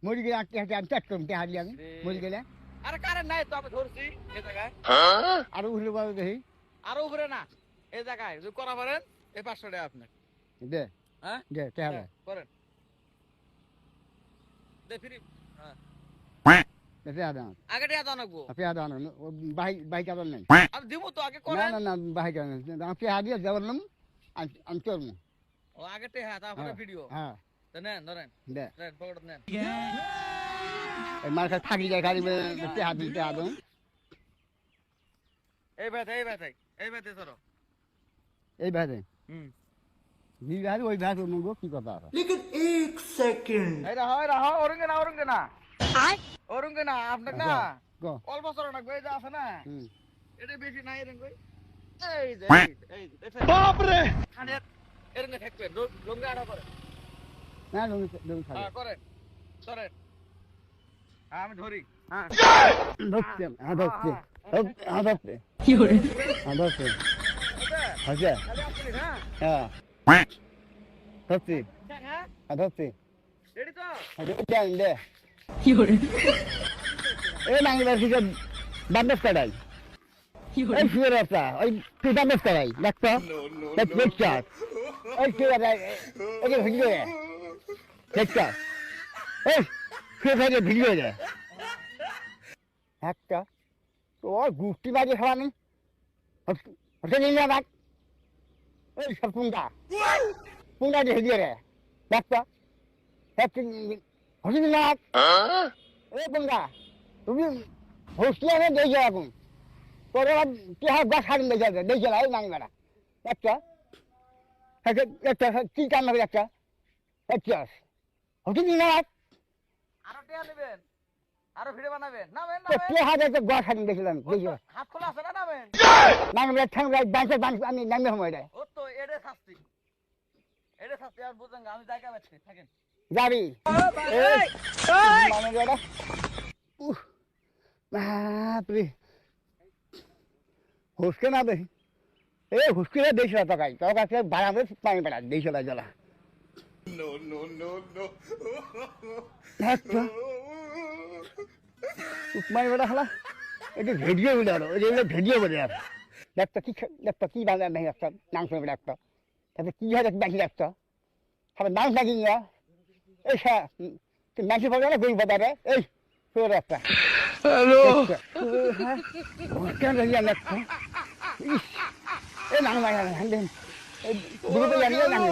মরে গেলে আটকে হাতে আমি চাট করুন হারিয়ে আমি মরে গেলে আরে কারেন্ট নাই তো আমি ধরছি এই জায়গায় আরো উঠলে পাবে দেখি আরো উপরে না এই জায়গায় যদি করা পারেন এই 500 টাকা আপনার দে হ্যাঁ দে টাকা করেন দে ফ্রি হ্যাঁ টাকা দাও আগে টাকা দাও নাকবো টাকা দাও না ভাই কারণ নাই আমি দিব তো আগে না করেন না না ভাই কারণ আমি টাকা দিয়ে যাবলাম আমি চলবো ও আগে টাকা তারপরে ভিডিও হ্যাঁ তো নেন ধরেন দে নেন পকেট নেন এই মার্কা থাকি যায় গাড়ি টাকা দিতে আদম এই ভাই ধরো এই ভাই হুম জি ভাই ওই ভাই মুগো কি কথা আছে लेकिन एक सेकंड এই রাহো ওরঙ্গে না আপনার না গো অল্প সরো না গই যা আছে না হুম এটা বেশি নাই রে গই এই বাপ রে খানে এরঙ্গে থাকবে রঙ্গে আড়া করে না লং খাবে হ্যাঁ করে সরে হ্যাঁ আমি ধরি হ্যাঁ ধরছে ধরছে কি হরে ধরছে আচ্ছা খালি আপনি হ্যাঁ হ্যাঁ ধরছি হ্যাঁ ধরছি রেডি তো দেন দে কি হরে এই নাঙ্গিবার থেকে বান্ডেজ কাটাই কি হরে এই শুয়ে রাস্তা ওই তুই বান্ডেজ কাটাই দেখতো দেখছো ওই কি ওই যে ভিডিও দেখছো এই শুয়ে থাকে ভিডিও যায় একটা তোর গুষ্টি বাজে খাওয়া নেই ওটা নিয়ে যা বাদ এই সব পুঙ্গা দিয়ে ভিডিও রে দেখতো হসি না এই পুঙ্গা তুমি হোস্টেলে না দেখে এখন তোর কি হয় গাছ হারিয়ে দেখে দেখে এই নানি বেড়া একটা একটা কি কাম হবে একটা একটা হসি না আরো টাকা নেবেন আরো ভিডিও বানাবেন নামেন গাছ হারিয়ে দেখলাম দেখে হাত খোলা আছে না নামেন নানি ঠ্যাং বাঁচে আমি নামে সময় দেয় ও তো এডে শাস্তি আর বুঝেন আমি জায়গা বেচছি থাকেন যাবি বাপরে হুসকে না দেখি এই হুসকে দেখি না তকাই তোর কাছে বাড়াবে পানি পেড়া দেখি না জ্বলা মানি বেড়া হলা এটা ভিডিও বলে আরো ওই ভিডিও বলে আর দেখতো কি বাংলা নেই একটা নাম শুনে একটা তাতে কি হয় দেখি একটা তারপর নাম নাকি নিয়া এই তুই নাকি পাবে না গই বাজারে এই তোর একটা হ্যালো কেন জানি একটা এই নাম লাগে এই গ্রুপে জানিয়ে নাম